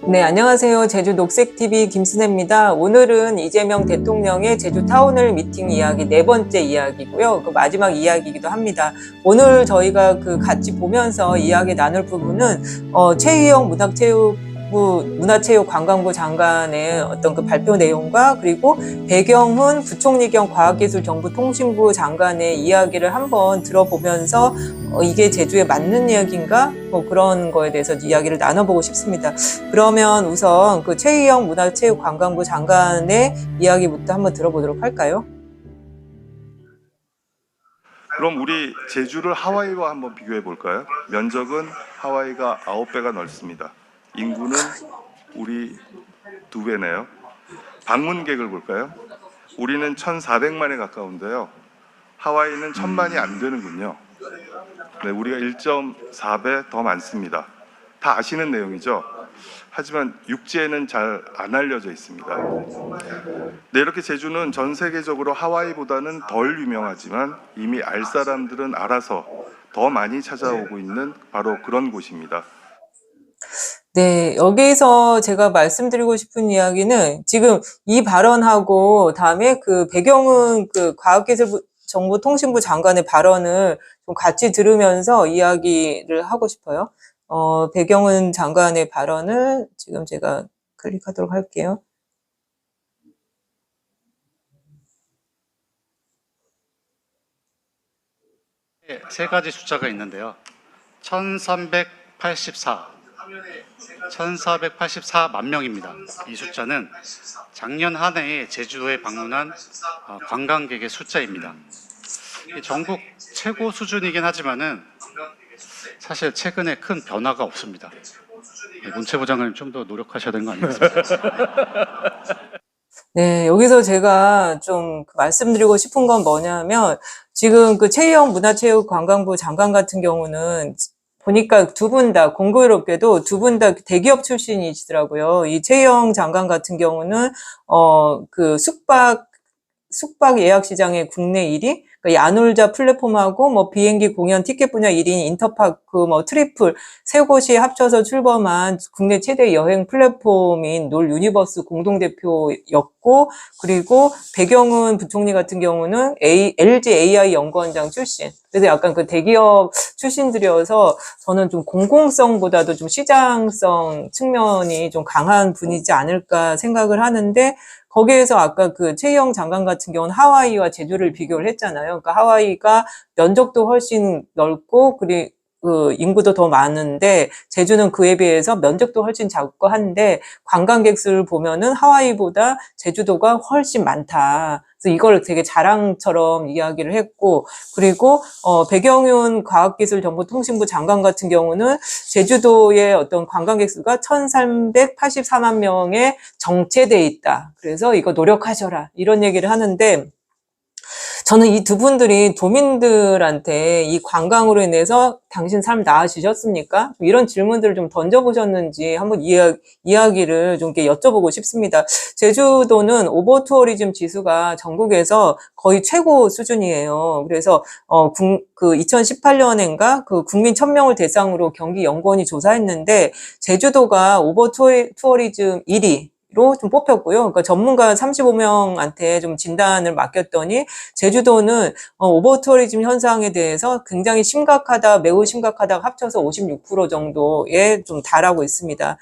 네, 안녕하세요. 제주 녹색TV 김순혜입니다. 오늘은 이재명 대통령의 제주 타운홀 미팅 이야기 네 번째 이야기고요. 그 마지막 이야기이기도 합니다. 오늘 저희가 같이 보면서 이야기 나눌 부분은 최희영 문화체육관광부 장관의 어떤 그 발표 내용과 그리고 배경훈 부총리 겸 과학기술정보통신부 장관의 이야기를 한번 들어보면서 이게 제주에 맞는 이야기인가? 그런 거에 대해서 이야기를 나눠보고 싶습니다. 그러면 우선 그 최희영 문화체육관광부 장관의 이야기부터 한번 들어보도록 할까요? 그럼 우리 제주를 하와이와 한번 비교해 볼까요? 면적은 하와이가 9배가 넓습니다. 인구는 우리 2배네요. 방문객을 볼까요? 우리는 1,400만에 가까운데요. 하와이는 1,000만이 안 되는군요. 네, 우리가 1.4배 더 많습니다. 다 아시는 내용이죠. 하지만 육지에는 잘 안 알려져 있습니다. 네, 이렇게 제주는 전 세계적으로 하와이보다는 덜 유명하지만 이미 알 사람들은 알아서 더 많이 찾아오고 있는 바로 그런 곳입니다. 네, 여기서 제가 말씀드리고 싶은 이야기는 지금 이 발언하고 다음에 그 배경훈 그 과학기술정보통신부 장관의 발언을 좀 같이 들으면서 이야기를 하고 싶어요. 배경훈 장관의 발언을 지금 제가 클릭하도록 할게요. 네, 세 가지 숫자가 있는데요. 1484만 명입니다. 이 숫자는 작년 한 해에 제주도에 방문한 관광객의 숫자입니다. 전국 최고 수준이긴 하지만은 사실 최근에 큰 변화가 없습니다. 문체부 장관님 좀 더 노력하셔야 되는 거 아니겠습니까? 네, 여기서 제가 좀 말씀드리고 싶은 건 뭐냐면 지금 그 최희영 문화체육관광부 장관 같은 경우는 보니까 두 분 다 공교롭게도 두 분 다 대기업 출신이시더라고요. 이 최희영 장관 같은 경우는 그 숙박 예약 시장의 국내 1위, 그러니까 야놀자 플랫폼하고 뭐 비행기 공연 티켓 분야 1위인 인터파크 뭐 트리플 세 곳이 합쳐서 출범한 국내 최대 여행 플랫폼인 놀 유니버스 공동대표였고, 그리고 배경훈 부총리 같은 경우는 LG AI 연구원장 출신. 그래서 약간 그 대기업 출신들이어서 저는 좀 공공성보다도 좀 시장성 측면이 좀 강한 분이지 않을까 생각을 하는데, 거기에서 아까 그 최희영 장관 같은 경우는 하와이와 제주를 비교를 했잖아요. 그러니까 하와이가 면적도 훨씬 넓고, 그리고 그 인구도 더 많은데, 제주는 그에 비해서 면적도 훨씬 작고 한데, 관광객 수를 보면은 하와이보다 제주도가 훨씬 많다. 그래서 이걸 되게 자랑처럼 이야기를 했고, 그리고 배경훈 과학기술정보통신부 장관 같은 경우는 제주도의 어떤 관광객 수가 1,384만 명에 정체돼 있다. 그래서 이거 노력하셔라. 이런 얘기를 하는데, 저는 이 두 분들이 도민들한테 이 관광으로 인해서 당신 삶 나아지셨습니까? 이런 질문들을 좀 던져보셨는지 한번 이야기를 좀 이렇게 여쭤보고 싶습니다. 제주도는 오버 투어리즘 지수가 전국에서 거의 최고 수준이에요. 그래서 그 2018년인가 그 국민 1,000명을 대상으로 경기연구원이 조사했는데 제주도가 오버 투어리즘 1위 로 좀 뽑혔고요. 그러니까 전문가 35명한테 좀 진단을 맡겼더니 제주도는 오버 투어리즘 현상에 대해서 굉장히 심각하다, 매우 심각하다 합쳐서 56% 정도에 좀 달하고 있습니다.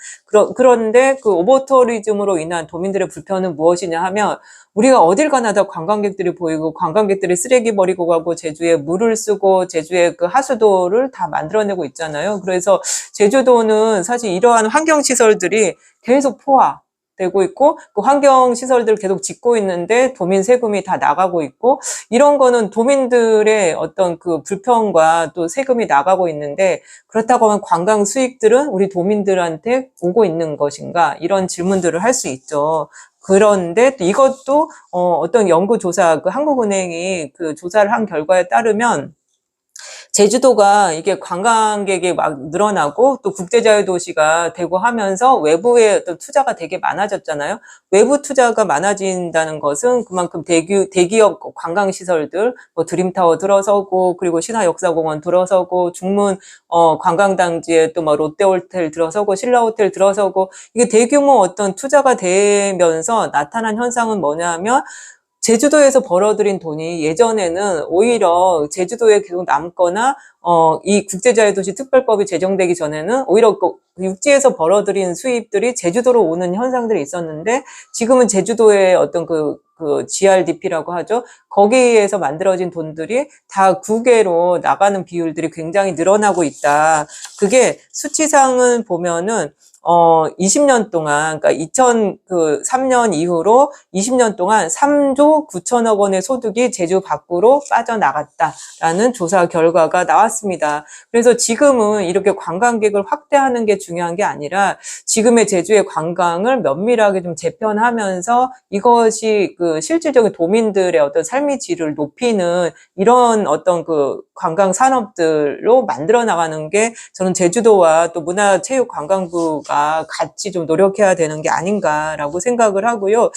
그런데 그 오버 투어리즘으로 인한 도민들의 불편은 무엇이냐 하면 우리가 어딜 가나 다 관광객들이 보이고 관광객들이 쓰레기 버리고 가고 제주에 물을 쓰고 제주의 그 하수도를 다 만들어내고 있잖아요. 그래서 제주도는 사실 이러한 환경시설들이 계속 되고 있고 그 환경 시설들을 계속 짓고 있는데 도민 세금이 다 나가고 있고 이런 거는 도민들의 어떤 그 불평과 또 세금이 나가고 있는데 그렇다고 하면 관광 수익들은 우리 도민들한테 오고 있는 것인가 이런 질문들을 할 수 있죠. 그런데 이것도 어떤 연구조사 그 한국은행이 그 조사를 한 결과에 따르면 제주도가 이게 관광객이 막 늘어나고 또 국제자유도시가 되고 하면서 외부의 어떤 투자가 되게 많아졌잖아요. 외부 투자가 많아진다는 것은 그만큼 대기업 관광시설들, 뭐 드림타워 들어서고, 그리고 신화역사공원 들어서고, 중문 관광단지에 또 뭐 롯데호텔 들어서고, 신라호텔 들어서고, 이게 대규모 어떤 투자가 되면서 나타난 현상은 뭐냐면 제주도에서 벌어들인 돈이 예전에는 오히려 제주도에 계속 남거나 이 국제자유도시 특별법이 제정되기 전에는 오히려 그 육지에서 벌어들인 수입들이 제주도로 오는 현상들이 있었는데 지금은 제주도의 어떤 그 GRDP라고 하죠. 거기에서 만들어진 돈들이 다 국외로 나가는 비율들이 굉장히 늘어나고 있다. 그게 수치상을 보면은 20년 동안, 그러니까 2003년 이후로 20년 동안 3조 9천억 원의 소득이 제주 밖으로 빠져나갔다라는 조사 결과가 나왔습니다. 그래서 지금은 이렇게 관광객을 확대하는 게 중요한 게 아니라 지금의 제주의 관광을 면밀하게 좀 재편하면서 이것이 그 실질적인 도민들의 어떤 삶의 질을 높이는 이런 어떤 그 관광 산업들로 만들어 나가는 게 저는 제주도와 또 문화체육관광부가 같이 좀 노력해야 되는 게 아닌가라고 생각을 하고요.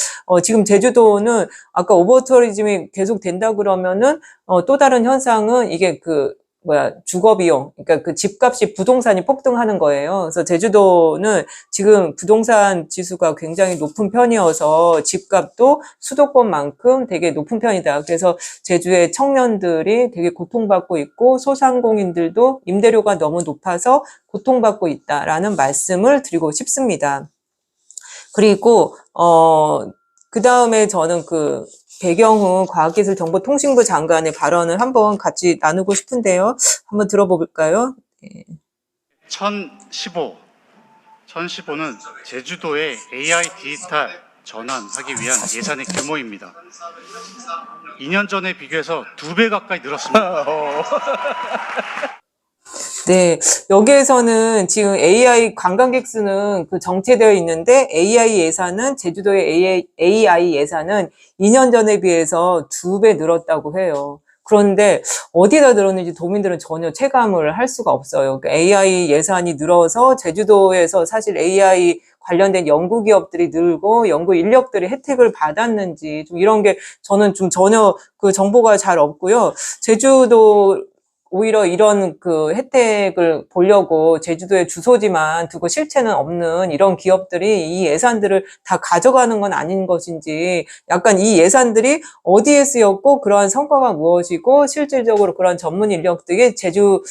지금 제주도는 아까 오버투어리즘이 계속 된다 그러면은 또 다른 현상은 이게 주거비용, 그러니까 그 집값이 부동산이 폭등하는 거예요. 그래서 제주도는 지금 부동산 지수가 굉장히 높은 편이어서 집값도 수도권만큼 되게 높은 편이다. 그래서 제주의 청년들이 되게 고통받고 있고 소상공인들도 임대료가 너무 높아서 고통받고 있다라는 말씀을 드리고 싶습니다. 그리고 그 다음에 저는 배경훈 과학기술정보통신부 장관의 발언을 한번 같이 나누고 싶은데요. 한번 들어볼까요? 1015는 제주도의 AI 디지털 전환하기 위한 예산의 규모입니다. 2년 전에 비교해서 2배 가까이 늘었습니다. 네, 여기에서는 지금 AI 관광객 수는 정체되어 있는데 AI 예산은 제주도의 AI 예산은 2년 전에 비해서 2배 늘었다고 해요. 그런데 어디다 늘었는지 도민들은 전혀 체감을 할 수가 없어요. 그러니까 AI 예산이 늘어서 제주도에서 사실 AI 관련된 연구 기업들이 늘고 연구 인력들이 혜택을 받았는지 좀 이런 게 저는 좀 전혀 그 정보가 잘 없고요. 제주도 오히려 이런 혜택을 보려고 제주도의 주소지만 두고 실체는 없는 이런 기업들이 이 예산들을 다 가져가는 건 아닌 것인지 약간 이 예산들이 어디에 쓰였고 그러한 성과가 무엇이고 실질적으로 그런 전문 인력들이 제주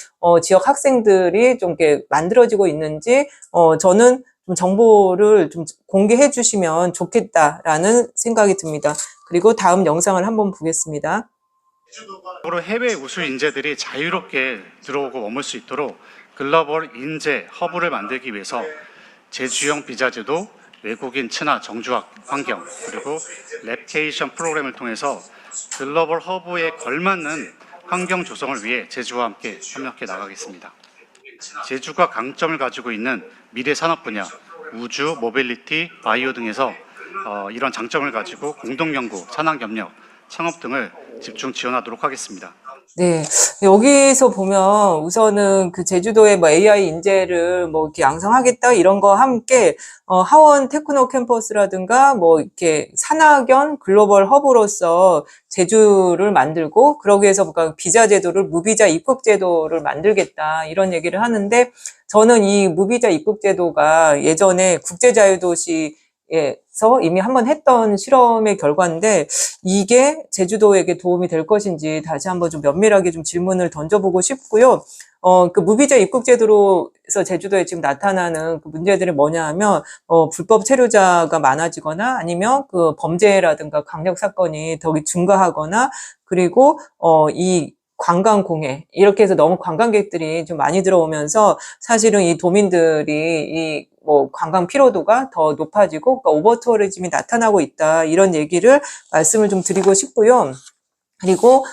지역 학생들이 좀 이렇게 만들어지고 있는지 저는 좀 정보를 좀 공개해 주시면 좋겠다라는 생각이 듭니다. 그리고 다음 영상을 한번 보겠습니다. 앞으로 해외 우수 인재들이 자유롭게 들어오고 머물 수 있도록 글로벌 인재 허브를 만들기 위해서 제주형 비자제도, 외국인 친화 정주학 환경, 그리고 랩케이션 프로그램을 통해서 글로벌 허브에 걸맞는 환경 조성을 위해 제주와 함께 협력해 나가겠습니다. 제주가 강점을 가지고 있는 미래 산업 분야, 우주, 모빌리티, 바이오 등에서 이런 장점을 가지고 공동 연구, 산학 협력, 창업 등을 집중 지원하도록 하겠습니다. 네, 여기서 보면 우선은 제주도의 AI 인재를 이렇게 양성하겠다 이런 거 함께 하원 테크노 캠퍼스라든가 이렇게 산학연 글로벌 허브로서 제주를 만들고 그러기 위해서 비자 제도를 무비자 입국 제도를 만들겠다 이런 얘기를 하는데 저는 이 무비자 입국 제도가 예전에 국제자유도시에서 이미 한번 했던 실험의 결과인데 이게 제주도에게 도움이 될 것인지 다시 한번 좀 면밀하게 좀 질문을 던져보고 싶고요. 무비자 입국제도로서 제주도에 지금 나타나는 문제들이 뭐냐 하면, 불법 체류자가 많아지거나 아니면 범죄라든가 강력 사건이 더 증가하거나 그리고, 이 관광공해 이렇게 해서 너무 관광객들이 좀 많이 들어오면서 사실은 이 도민들이 관광 피로도가 더 높아지고 그러니까 오버투어리즘이 나타나고 있다 이런 얘기를 말씀을 좀 드리고 싶고요. 그리고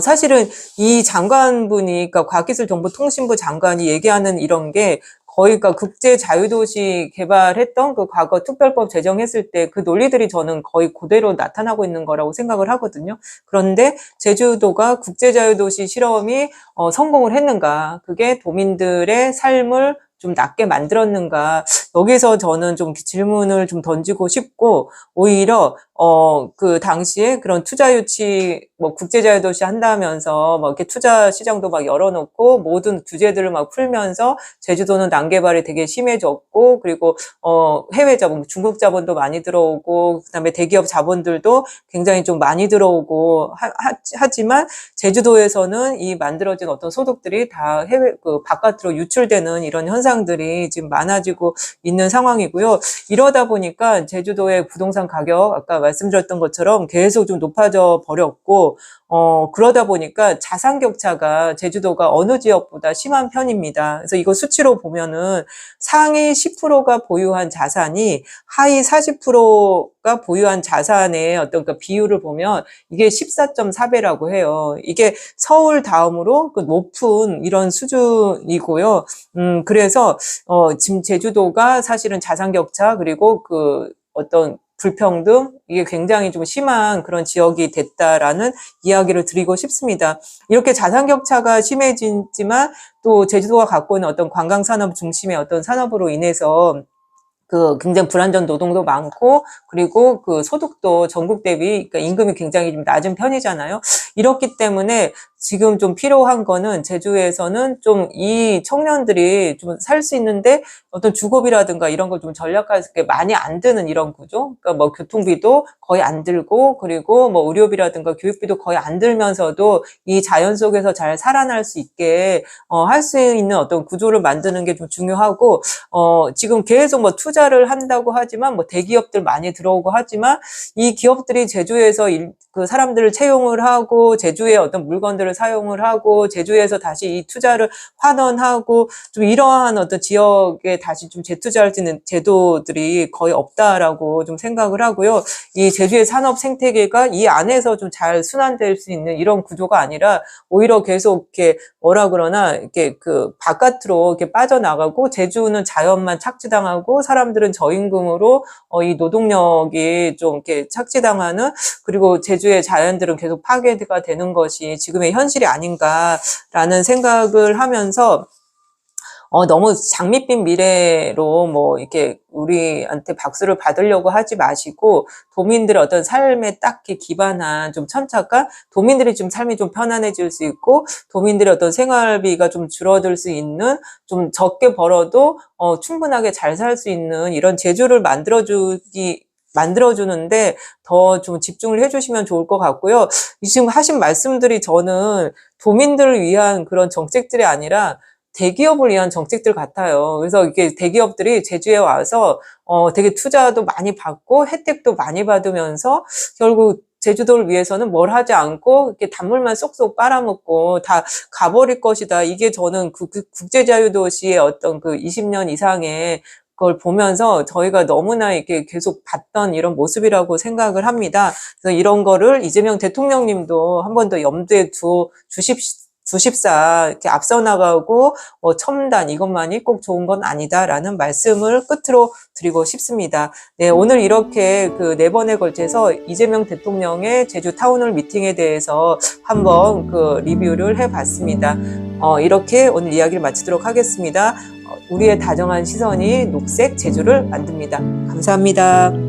사실은 이 장관분이 그러니까 과학기술정보통신부 장관이 얘기하는 이런 게 거의 그러니까 국제 자유도시 개발했던 그 과거 특별법 제정했을 때 그 논리들이 저는 거의 그대로 나타나고 있는 거라고 생각을 하거든요. 그런데 제주도가 국제 자유도시 실험이 성공을 했는가? 그게 도민들의 삶을 좀 낫게 만들었는가? 여기서 저는 좀 질문을 좀 던지고 싶고, 오히려, 그 당시에 그런 투자 유치, 뭐 국제자유도시 한다면서 막 이렇게 투자 시장도 막 열어놓고 모든 규제들을 막 풀면서 제주도는 난개발이 되게 심해졌고, 그리고, 해외 자본, 중국 자본도 많이 들어오고, 그 다음에 대기업 자본들도 굉장히 좀 많이 들어오고, 하지만 제주도에서는 이 만들어진 어떤 소득들이 다 해외, 그 바깥으로 유출되는 이런 현상들이 지금 많아지고 있는 상황이고요. 이러다 보니까 제주도의 부동산 가격, 아까 말씀드렸던 것처럼 계속 좀 높아져 버렸고, 그러다 보니까 자산 격차가 제주도가 어느 지역보다 심한 편입니다. 그래서 이거 수치로 보면은 상위 10%가 보유한 자산이 하위 40%가 보유한 자산의 어떤 그 비율을 보면 이게 14.4배라고 해요. 이게 서울 다음으로 그 높은 이런 수준이고요. 그래서, 지금 제주도가 사실은 자산 격차 그리고 그 어떤 불평등, 이게 굉장히 좀 심한 그런 지역이 됐다라는 이야기를 드리고 싶습니다. 이렇게 자산 격차가 심해지지만 또 제주도가 갖고 있는 어떤 관광산업 중심의 어떤 산업으로 인해서 그 굉장히 불안전 노동도 많고, 그리고 그 소득도 전국 대비 그러니까 임금이 굉장히 좀 낮은 편이잖아요. 이렇기 때문에 지금 좀 필요한 거는 제주에서는 좀 이 청년들이 좀 살 수 있는데 어떤 주거비라든가 이런 걸 좀 전략하게 많이 안 드는 이런 구조. 그러니까 뭐 교통비도 거의 안 들고, 그리고 뭐 의료비라든가 교육비도 거의 안 들면서도 이 자연 속에서 잘 살아날 수 있게 할 수 있는 어떤 구조를 만드는 게 좀 중요하고, 지금 계속 뭐 투자를 한다고 하지만 뭐 대기업들 많이 들어오고 하지만 이 기업들이 제주에서 그 사람들을 채용을 하고 제주의 어떤 물건들을 사용을 하고 제주에서 다시 이 투자를 환원하고 좀 이러한 어떤 지역에 다시 좀 재투자할 수 있는 제도들이 거의 없다라고 좀 생각을 하고요. 이 제주의 산업 생태계가 이 안에서 좀 잘 순환될 수 있는 이런 구조가 아니라 오히려 계속 이렇게 뭐라 그러나 이렇게 그 바깥으로 이렇게 빠져나가고 제주는 자연만 착취당하고 사람들은 저임금으로 이 노동력이 좀 이렇게 착취당하는, 그리고 제주의 자연들은 계속 파괴가 되는 것이 지금의 현실이 아닌가라는 생각을 하면서 너무 장밋빛 미래로 뭐 이렇게 우리한테 박수를 받으려고 하지 마시고 도민들의 어떤 삶에 딱히 기반한 좀 천착한, 도민들이 좀 삶이 좀 편안해질 수 있고 도민들의 어떤 생활비가 좀 줄어들 수 있는, 좀 적게 벌어도 충분하게 잘 살 수 있는 이런 제주를 만들어주는데 더 좀 집중을 해주시면 좋을 것 같고요. 지금 하신 말씀들이 저는 도민들을 위한 그런 정책들이 아니라 대기업을 위한 정책들 같아요. 그래서 이게 대기업들이 제주에 와서 되게 투자도 많이 받고 혜택도 많이 받으면서 결국 제주도를 위해서는 뭘 하지 않고 이렇게 단물만 쏙쏙 빨아먹고 다 가버릴 것이다. 이게 저는 그 국제자유도시의 어떤 그 20년 이상의 그걸 보면서 저희가 너무나 이렇게 계속 봤던 이런 모습이라고 생각을 합니다. 그래서 이런 거를 이재명 대통령님도 한 번 더 염두에 두십사 이렇게 앞서 나가고 첨단 이것만이 꼭 좋은 건 아니다라는 말씀을 끝으로 드리고 싶습니다. 네, 오늘 이렇게 그 4번에 걸쳐서 이재명 대통령의 제주 타운홀 미팅에 대해서 한번 그 리뷰를 해봤습니다. 이렇게 오늘 이야기를 마치도록 하겠습니다. 우리의 다정한 시선이 녹색 제주를 만듭니다. 감사합니다.